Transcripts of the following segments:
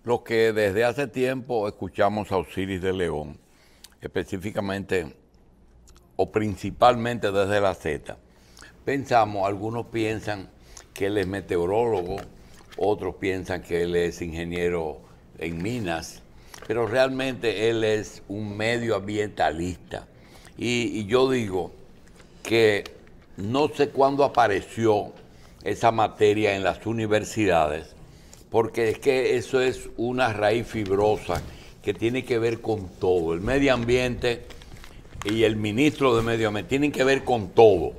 Lo que desde hace tiempo escuchamos a Osiris de León, específicamente o principalmente desde la Z, pensamos, algunos piensan que él es meteorólogo, otros piensan que él es ingeniero en minas, pero realmente él es un medioambientalista. Y yo digo que no sé cuándo apareció esa materia en las universidades, porque es que eso es una raíz fibrosa que tiene que ver con todo. El medio ambiente y el ministro de Medio Ambiente tienen que ver con todo,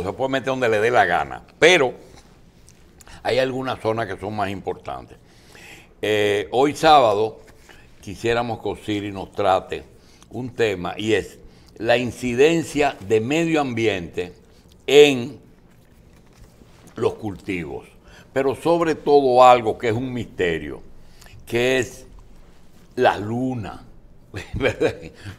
se puede meter donde le dé la gana, pero hay algunas zonas que son más importantes. Hoy sábado quisiéramos que Osiris nos trate un tema y es la incidencia de medio ambiente en los cultivos, pero sobre todo algo que es un misterio, que es la luna.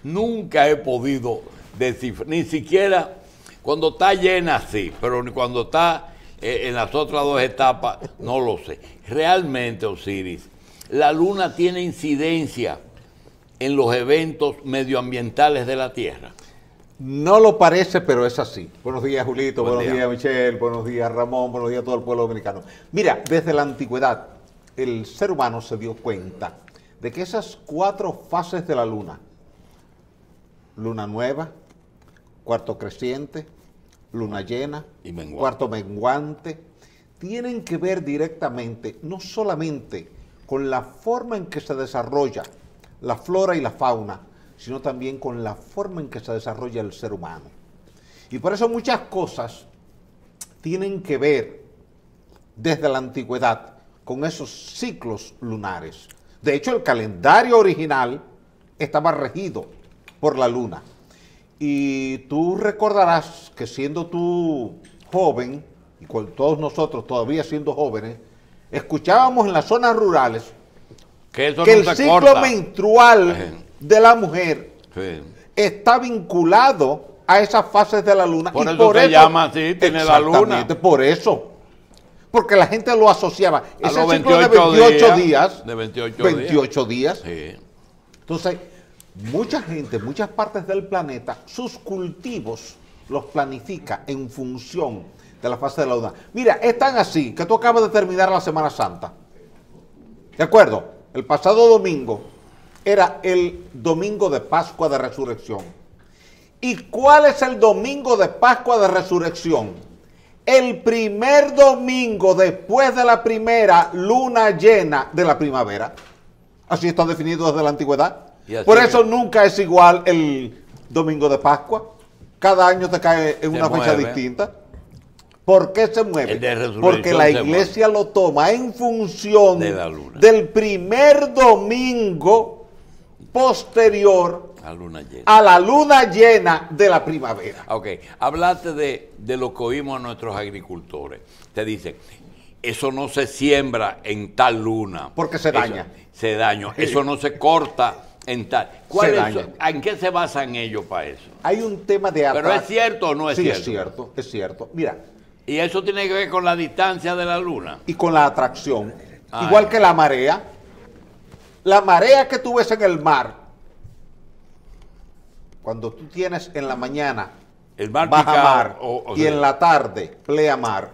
Nunca he podido descifrar, ni siquiera cuando está llena sí, pero ni cuando está en las otras dos etapas no lo sé. Realmente, Osiris, la luna tiene incidencia en los eventos medioambientales de la Tierra. No lo parece, pero es así. Buenos días, Julito. Buen Buenos día. días, Michelle. Buenos días, Ramón. Buenos días a todo el pueblo dominicano. Mira, desde la antigüedad, el ser humano se dio cuenta de que esas 4 fases de la luna, luna nueva, cuarto creciente, luna llena, Y menguante. cuarto menguante, tienen que ver directamente, no solamente con la forma en que se desarrolla la flora y la fauna, sino también con la forma en que se desarrolla el ser humano. Y por eso muchas cosas tienen que ver desde la antigüedad con esos ciclos lunares. De hecho, el calendario original estaba regido por la luna. Y tú recordarás que siendo tú joven, y con todos nosotros todavía siendo jóvenes, escuchábamos en las zonas rurales Que eso que no el se ciclo corta. menstrual de la mujer Sí. está vinculado a esas fases de la luna. Por eso se llama así, tiene la luna. Exactamente, por eso. Porque la gente lo asociaba. A Ese los ciclo de 28 28 días. de 28 28 días. Sí. Entonces, mucha gente, muchas partes del planeta, sus cultivos los planifica en función de la fase de la luna. Mira, es tan así que tú acabas de terminar la Semana Santa. ¿De acuerdo? El pasado domingo era el domingo de Pascua de Resurrección. ¿Y cuál es el domingo de Pascua de Resurrección? El primer domingo después de la primera luna llena de la primavera. Así está definido desde la antigüedad. Y así Por es. eso nunca es igual el domingo de Pascua. Cada año te cae en una fecha mueve. distinta. ¿Por qué se mueve? El de resurrección Porque la se iglesia lo toma en función De la luna. del primer domingo posterior La luna llena. a la luna llena de la primavera. Ok, hablaste de lo que oímos a nuestros agricultores. Te dicen, eso no se siembra en tal luna. Porque se Eso- daña. Se daña. Eso no se corta en tal. ¿Cuál Se es- daña. ¿En qué se basan ellos para eso? Hay un tema de ¿Pero es cierto o no es Sí, cierto? es cierto, es cierto. Mira, Y eso tiene que ver con la distancia de la luna. y con la atracción, Ay. igual que la marea. La marea que tú ves en el mar, cuando tú tienes en la mañana El mar baja picado, mar o y sea, en la tarde plea mar,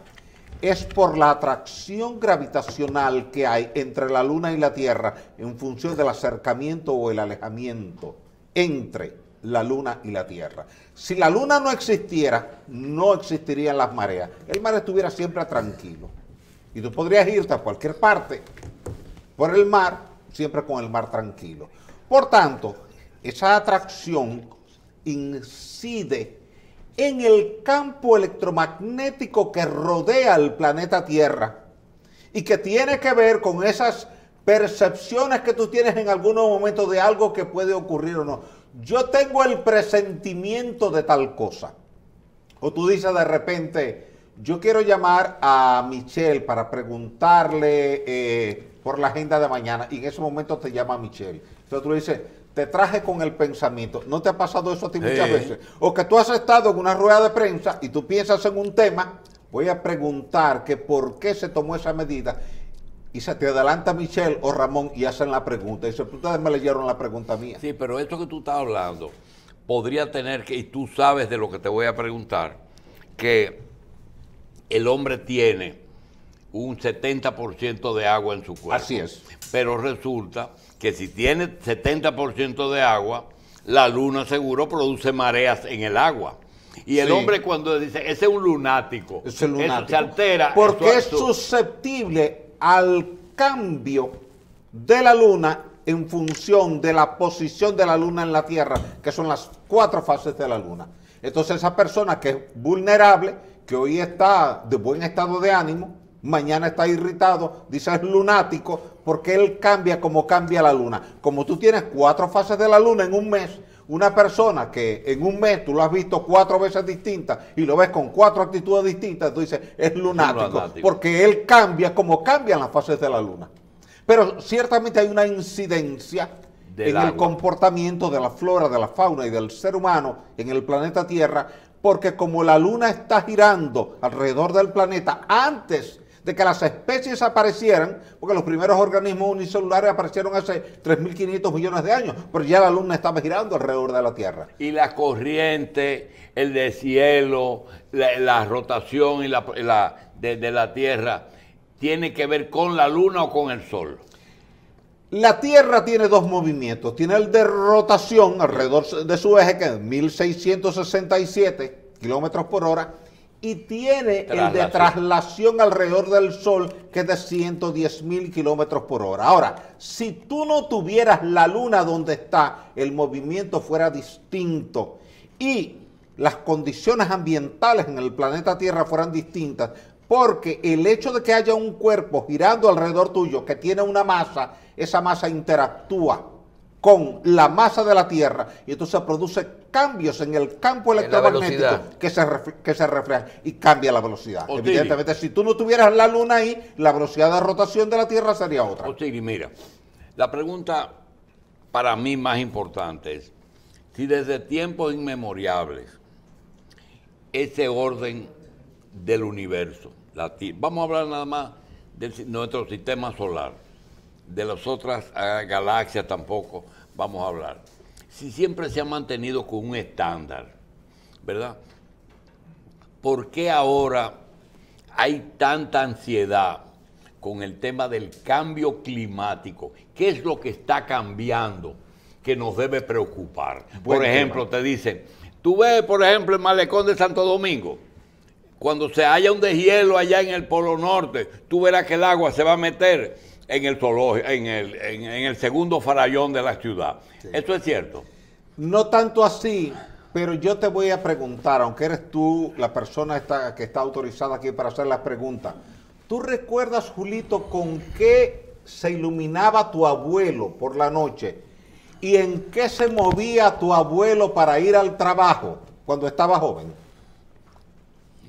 es por la atracción gravitacional que hay entre la luna y la tierra en función del acercamiento o el alejamiento entre la luna y la tierra. Si la luna no existiera, no existirían las mareas. El mar estuviera siempre tranquilo. Y tú podrías irte a cualquier parte por el mar, siempre con el mar tranquilo. Por tanto, esa atracción incide en el campo electromagnético que rodea el planeta Tierra y que tiene que ver con esas percepciones que tú tienes en algunos momentos de algo que puede ocurrir o no. Yo tengo el presentimiento de tal cosa. O tú dices de repente, yo quiero llamar a Michelle para preguntarle por la agenda de mañana, y en ese momento te llama Michelle. Entonces tú le dices, te traje con el pensamiento. ¿No te ha pasado eso a ti muchas veces? O que tú has estado en una rueda de prensa y tú piensas en un tema, voy a preguntar que por qué se tomó esa medida, y se te adelanta Michelle o Ramón y hacen la pregunta. Y dice, ustedes me leyeron la pregunta mía. Sí, pero esto que tú estás hablando podría tener que, y tú sabes de lo que te voy a preguntar, que el hombre tiene un 70% de agua en su cuerpo. Así es. Pero resulta que si tiene 70% de agua, la luna seguro produce mareas en el agua. Y el hombre cuando dice, ese es un lunático, ese lunático. Eso se altera. Porque es susceptible al cambio de la luna en función de la posición de la luna en la Tierra, que son las 4 fases de la luna. Entonces esa persona que es vulnerable, que hoy está de buen estado de ánimo, mañana está irritado, dice es lunático, porque él cambia como cambia la luna. Como tú tienes 4 fases de la luna en un mes, una persona que en un mes tú lo has visto 4 veces distintas y lo ves con 4 actitudes distintas, tú dices es lunático, porque él cambia como cambian las fases de la luna. Pero ciertamente hay una incidencia en el comportamiento de la flora, de la fauna y del ser humano en el planeta Tierra, porque como la luna está girando alrededor del planeta antes de que las especies aparecieran, porque los primeros organismos unicelulares aparecieron hace 3.500 millones de años, pero ya la luna estaba girando alrededor de la Tierra. Y la corriente, el deshielo, la rotación y de la Tierra, ¿tiene que ver con la luna o con el sol? La Tierra tiene 2 movimientos. Tiene el de rotación alrededor de su eje, que es 1.667 kilómetros por hora, y tiene el de traslación alrededor del Sol, que es de 110.000 kilómetros por hora. Ahora, si tú no tuvieras la luna donde está, el movimiento fuera distinto y las condiciones ambientales en el planeta Tierra fueran distintas, porque el hecho de que haya un cuerpo girando alrededor tuyo que tiene una masa, esa masa interactúa con la masa de la Tierra y entonces produce cambios en el campo electromagnético que se reflejan y cambia la velocidad. Evidentemente, si tú no tuvieras la luna ahí, la velocidad de rotación de la Tierra sería otra. Osiris, mira, la pregunta para mí más importante es, si desde tiempos inmemoriales ese orden del universo, vamos a hablar nada más de nuestro sistema solar, de las otras galaxias tampoco vamos a hablar. Si siempre se ha mantenido con un estándar, ¿verdad? ¿Por qué ahora hay tanta ansiedad con el tema del cambio climático? ¿Qué es lo que está cambiando que nos debe preocupar? Por ejemplo, te dicen, tú ves, por ejemplo, el malecón de Santo Domingo, cuando se haya un deshielo allá en el Polo Norte, tú verás que el agua se va a meter en el zoológico, en el segundo farallón de la ciudad. Sí. ¿Eso es cierto? No tanto así, pero yo te voy a preguntar, aunque eres tú la persona que está autorizada aquí para hacer las preguntas. ¿Tú recuerdas, Julito, con qué se iluminaba tu abuelo por la noche? ¿Y en qué se movía tu abuelo para ir al trabajo cuando estaba joven?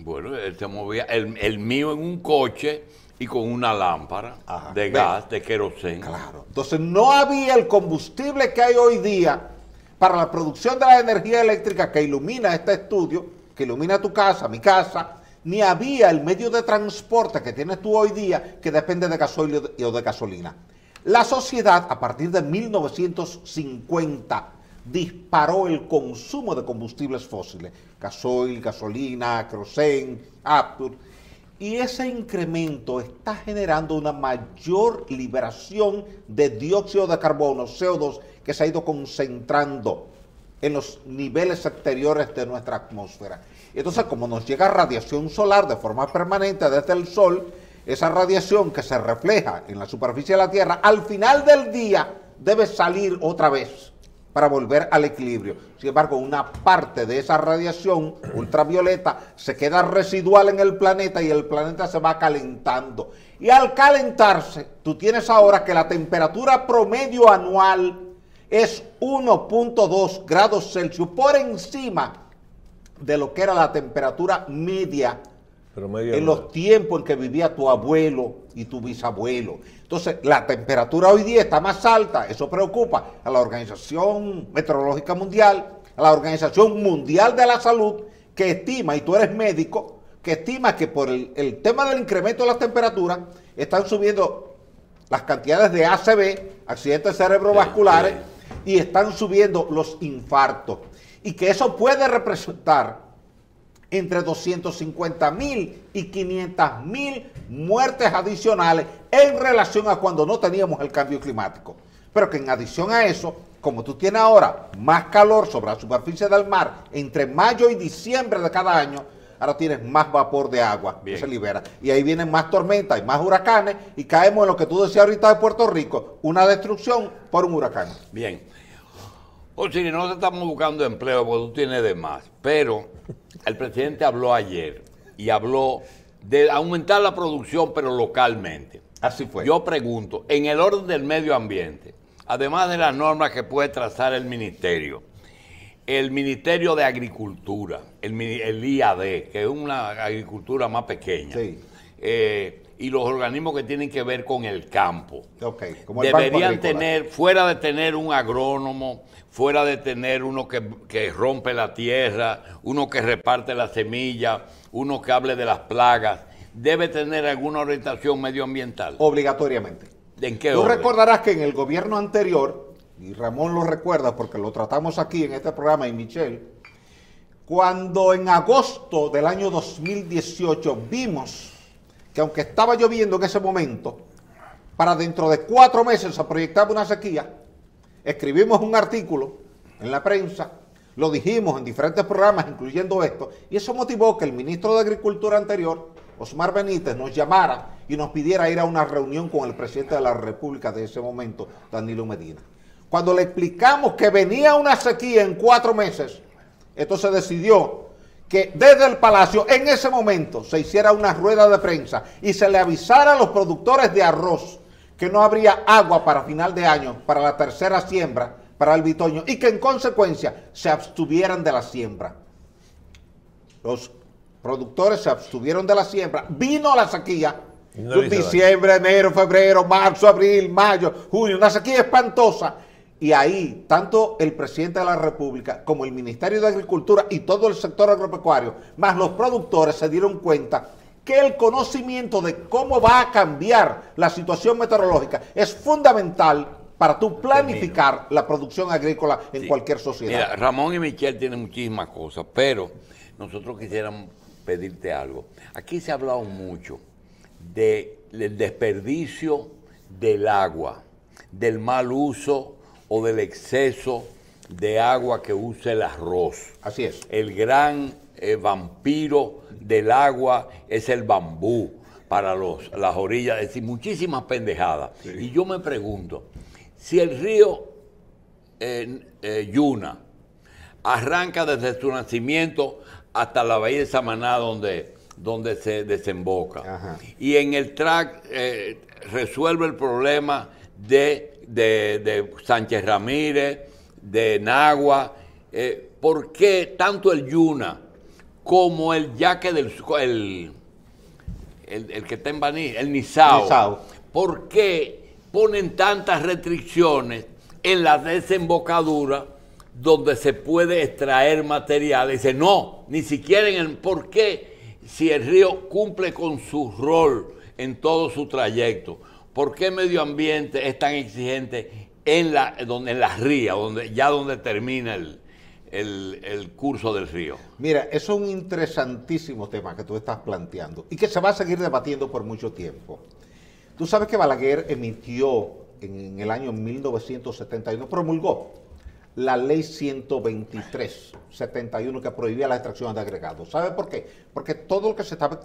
Bueno, él se movía, el mío en un coche y con una lámpara de gas, de queroseno. Claro. Entonces no había el combustible que hay hoy día para la producción de la energía eléctrica que ilumina este estudio, que ilumina tu casa, mi casa, ni había el medio de transporte que tienes tú hoy día que depende de gasoil o de gasolina. La sociedad, a partir de 1950, disparó el consumo de combustibles fósiles, gasoil, gasolina, queroseno, Aptur, y ese incremento está generando una mayor liberación de dióxido de carbono, CO2, que se ha ido concentrando en los niveles exteriores de nuestra atmósfera. Entonces, como nos llega radiación solar de forma permanente desde el Sol, esa radiación que se refleja en la superficie de la Tierra, al final del día debe salir otra vez para volver al equilibrio. Sin embargo, una parte de esa radiación ultravioleta se queda residual en el planeta y el planeta se va calentando. Y al calentarse, tú tienes ahora que la temperatura promedio anual es 1.2 grados Celsius por encima de lo que era la temperatura media en los tiempos en que vivía tu abuelo y tu bisabuelo. Entonces, la temperatura hoy día está más alta, eso preocupa a la Organización Meteorológica Mundial, a la Organización Mundial de la Salud, que estima, y tú eres médico, que estima que por el tema del incremento de las temperaturas, están subiendo las cantidades de ACV, accidentes cerebrovasculares, y están subiendo los infartos. Y que eso puede representar entre 250.000 y 500.000 muertes adicionales en relación a cuando no teníamos el cambio climático. Pero que en adición a eso, como tú tienes ahora más calor sobre la superficie del mar entre mayo y diciembre de cada año, ahora tienes más vapor de agua que se libera. Y ahí vienen más tormentas y más huracanes y caemos en lo que tú decías ahorita de Puerto Rico, una destrucción por un huracán. Bien. Osiris, no te estamos buscando empleo porque tú tienes de más, pero el presidente habló ayer y habló de aumentar la producción, pero localmente. Así fue. Yo pregunto, en el orden del medio ambiente, además de las normas que puede trazar el Ministerio de Agricultura, el IAD, que es una agricultura más pequeña, sí, y los organismos que tienen que ver con el campo, como el deberían tener, fuera de tener un agrónomo, fuera de tener uno que rompe la tierra, uno que reparte la semilla, uno que hable de las plagas, debe tener alguna orientación medioambiental. Obligatoriamente. ¿En qué Tú orden? recordarás que en el gobierno anterior, y Ramón lo recuerda porque lo tratamos aquí en este programa, y Michelle, cuando en agosto del año 2018 vimos que aunque estaba lloviendo en ese momento, para dentro de 4 meses se proyectaba una sequía, escribimos un artículo en la prensa, lo dijimos en diferentes programas, incluyendo esto, y eso motivó que el ministro de Agricultura anterior, Osmar Benítez, nos llamara y nos pidiera ir a una reunión con el presidente de la República de ese momento, Danilo Medina. Cuando le explicamos que venía una sequía en 4 meses, esto se decidió que desde el Palacio en ese momento se hiciera una rueda de prensa y se le avisara a los productores de arroz que no habría agua para final de año, para la tercera siembra, para el bitoño, y que en consecuencia se abstuvieran de la siembra. Los productores se abstuvieron de la siembra, vino la sequía, diciembre, enero, febrero, marzo, abril, mayo, junio, una sequía espantosa. Y ahí, tanto el presidente de la República como el Ministerio de Agricultura y todo el sector agropecuario, más los productores, se dieron cuenta que el conocimiento de cómo va a cambiar la situación meteorológica es fundamental para tú planificar la producción agrícola en cualquier sociedad. Mira, Ramón y Michelle tienen muchísimas cosas, pero nosotros quisiéramos pedirte algo. Aquí se ha hablado mucho del desperdicio del agua, del mal uso o del exceso de agua que usa el arroz. Así es. El gran vampiro del agua es el bambú para las orillas, es decir, muchísimas pendejadas. Sí. Y yo me pregunto, si el río Yuna arranca desde su nacimiento hasta la bahía de Samaná donde se desemboca, ajá, y en el track resuelve el problema de Sánchez Ramírez, de Nagua, ¿por qué tanto el Yuna como el Yaque el que está en Baní, el Nizao, por qué ponen tantas restricciones en la desembocadura donde se puede extraer material? Dice, no, ni siquiera ¿por qué si el río cumple con su rol en todo su trayecto? ¿Por qué medio ambiente es tan exigente en las rías, donde termina el curso del río? Mira, eso es un interesantísimo tema que tú estás planteando y que se va a seguir debatiendo por mucho tiempo. Tú sabes que Balaguer emitió en el año 1971, promulgó la ley 123/71 que prohibía la extracción de agregados. ¿Sabe por qué? Porque todo lo que se estaba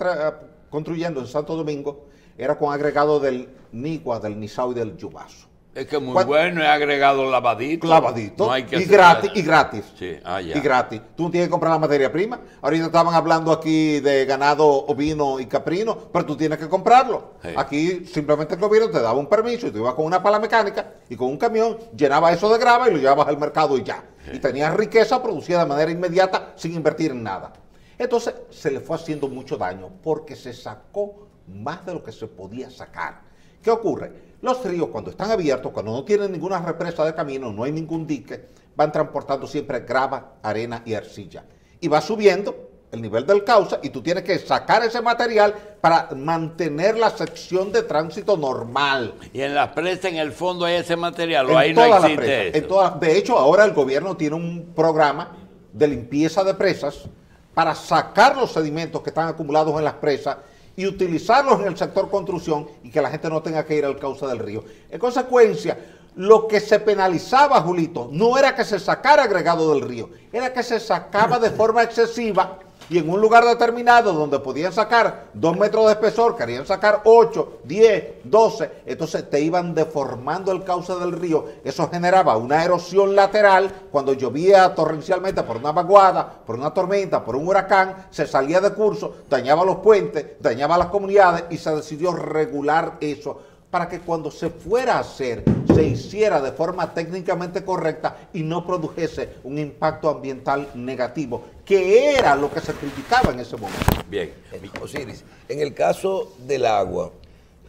construyendo en Santo Domingo era con agregado del Nigua, del Nizao y del Yubaso. Es que muy bueno, es agregado lavadito. Lavadito, no hay que y gratis, y gratis. Sí, y gratis. Tú no tienes que comprar la materia prima. Ahorita estaban hablando aquí de ganado ovino y caprino, pero tú tienes que comprarlo. Sí. Aquí simplemente el gobierno te daba un permiso y tú ibas con una pala mecánica y con un camión, llenaba eso de grava y lo llevabas al mercado y ya. Sí. Y tenías riqueza producida de manera inmediata sin invertir en nada. Entonces se le fue haciendo mucho daño porque se sacó más de lo que se podía sacar. ¿Qué ocurre? Los ríos, cuando están abiertos, cuando no tienen ninguna represa de camino, no hay ningún dique, van transportando siempre grava, arena y arcilla. Y va subiendo el nivel del cauce, y tú tienes que sacar ese material para mantener la sección de tránsito normal. Y en las presas, en el fondo, hay ese material, o En ahí no todas las existe presas, eso. de hecho, ahora el gobierno tiene un programa de limpieza de presas para sacar los sedimentos que están acumulados en las presas y utilizarlos en el sector construcción y que la gente no tenga que ir al cauce del río. En consecuencia, lo que se penalizaba, Julito, no era que se sacara agregado del río, era que se sacaba de forma excesiva y en un lugar determinado donde podían sacar 2 metros de espesor, querían sacar 8, 10, 12, entonces te iban deformando el cauce del río. Eso generaba una erosión lateral cuando llovía torrencialmente por una vaguada, por una tormenta, por un huracán, se salía de curso, dañaba los puentes, dañaba las comunidades y se decidió regular eso para que cuando se fuera a hacer, se hiciera de forma técnicamente correcta y no produjese un impacto ambiental negativo, que era lo que se criticaba en ese momento. Bien. Osiris, en el caso del agua,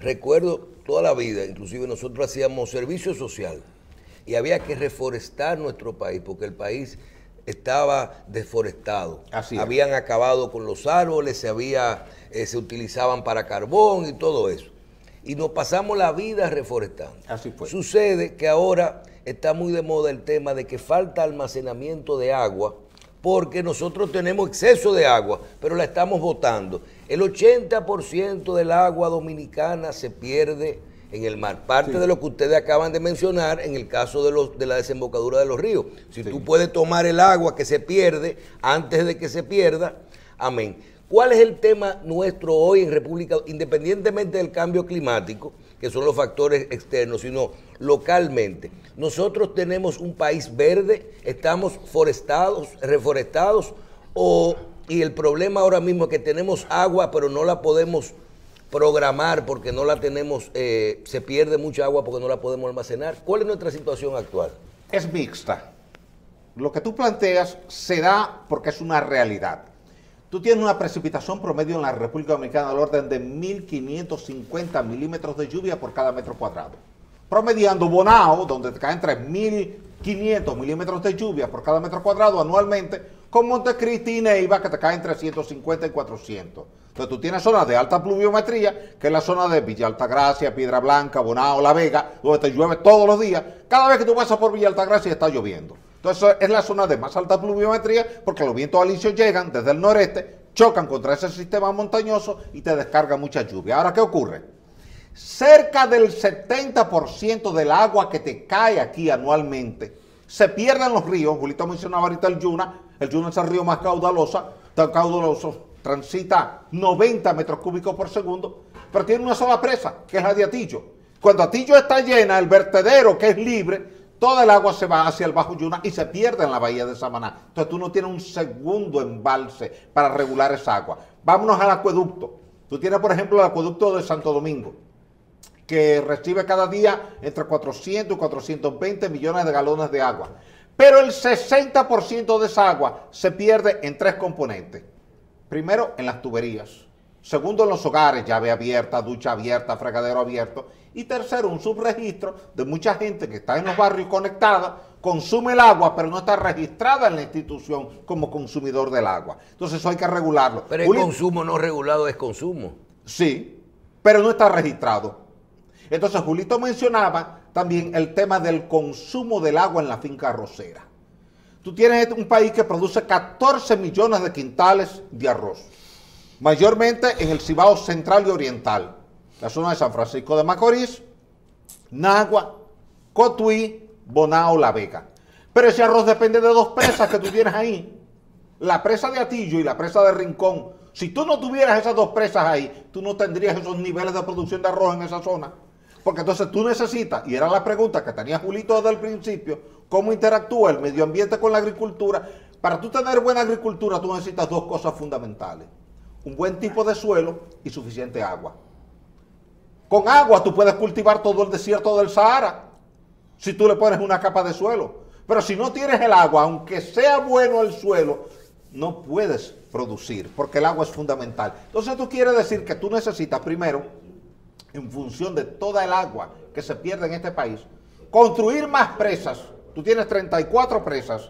recuerdo toda la vida, inclusive nosotros hacíamos servicio social y había que reforestar nuestro país porque el país estaba deforestado. Así es. Habían acabado con los árboles, se utilizaban para carbón y todo eso. Y nos pasamos la vida reforestando. Así fue. Sucede que ahora está muy de moda el tema de que falta almacenamiento de agua porque nosotros tenemos exceso de agua, pero la estamos botando. El 80% del agua dominicana se pierde en el mar. Parte de lo que ustedes acaban de mencionar en el caso de la desembocadura de los ríos. Si tú puedes tomar el agua que se pierde antes de que se pierda, amén. ¿Cuál es el tema nuestro hoy en República, independientemente del cambio climático, que son los factores externos, sino localmente? Nosotros tenemos un país verde, estamos reforestados, y el problema ahora mismo es que tenemos agua, pero no la podemos programar porque no la tenemos, se pierde mucha agua porque no la podemos almacenar. ¿Cuál es nuestra situación actual? Es mixta. Lo que tú planteas se da porque es una realidad. Tú tienes una precipitación promedio en la República Dominicana del orden de 1.550 milímetros de lluvia por cada metro cuadrado. Promediando Bonao, donde te caen 3.500 milímetros de lluvia por cada metro cuadrado anualmente, con Montecristi y Neiva, que te caen 350 y 400. Entonces tú tienes zonas de alta pluviometría, que es la zona de Villa Altagracia, Piedra Blanca, Bonao, La Vega, donde te llueve todos los días. Cada vez que tú pasas por Villa Altagracia está lloviendo. Entonces es la zona de más alta pluviometría porque los vientos alisios llegan desde el noreste, chocan contra ese sistema montañoso y te descargan mucha lluvia. Ahora, ¿qué ocurre? Cerca del 70% del agua que te cae aquí anualmente se pierde en los ríos. Julito mencionaba ahorita el Yuna es el río más caudaloso, transita 90 metros cúbicos por segundo, pero tiene una sola presa, que es la de Atillo. Cuando Atillo está llena, el vertedero, que es libre, toda el agua se va hacia el Bajo Yuna y se pierde en la bahía de Samaná. Entonces tú no tienes un segundo embalse para regular esa agua. Vámonos al acueducto. Tú tienes, por ejemplo, el acueducto de Santo Domingo, que recibe cada día entre 400 y 420 millones de galones de agua. Pero el 60% de esa agua se pierde en 3 componentes. Primero, en las tuberías. Segundo, en los hogares, llave abierta, ducha abierta, fregadero abierto. Y tercero, un subregistro de mucha gente que está en los barrios conectada, consume el agua, pero no está registrada en la institución como consumidor del agua. Entonces eso hay que regularlo. Pero el consumo no regulado es consumo. Sí, pero no está registrado. Entonces Julito mencionaba también el tema del consumo del agua en la finca arrocera. Tú tienes un país que produce 14 millones de quintales de arroz, mayormente en el Cibao central y oriental, la zona de San Francisco de Macorís, Nagua, Cotuí, Bonao, La Vega. Pero ese arroz depende de 2 presas que tú tienes ahí, la presa de Atillo y la presa de Rincón. Si tú no tuvieras esas 2 presas ahí, tú no tendrías esos niveles de producción de arroz en esa zona. Porque entonces tú necesitas, y era la pregunta que tenía Julito desde el principio, cómo interactúa el medio ambiente con la agricultura. Para tú tener buena agricultura, tú necesitas 2 cosas fundamentales: un buen tipo de suelo y suficiente agua. Con agua tú puedes cultivar todo el desierto del Sahara, si tú le pones una capa de suelo. Pero si no tienes el agua, aunque sea bueno el suelo, no puedes producir, porque el agua es fundamental. Entonces tú quieres decir que tú necesitas primero, en función de toda el agua que se pierde en este país, construir más presas. Tú tienes 34 presas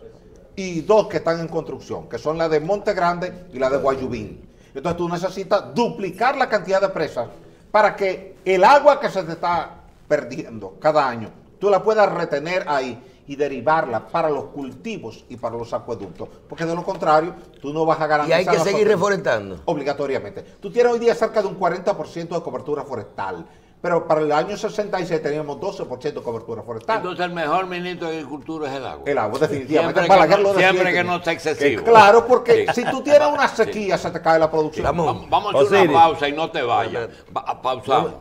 y 2 que están en construcción, que son la de Monte Grande y la de Guayubín. Entonces tú necesitas duplicar la cantidad de presas para que el agua que se te está perdiendo cada año, tú la puedas retener ahí y derivarla para los cultivos y para los acueductos. Porque de lo contrario, tú no vas a garantizar... Y hay que seguir reforestando. Obligatoriamente. Tú tienes hoy día cerca de un 40% de cobertura forestal. Pero para el año 66 teníamos 12% de cobertura forestal. Entonces el mejor ministro de Agricultura es el agua. El agua, definitivamente. Siempre que no sea excesivo. Claro, porque si tú tienes una sequía, se te cae la producción. Vamos a hacer una pausa y no te vayas. Pausamos.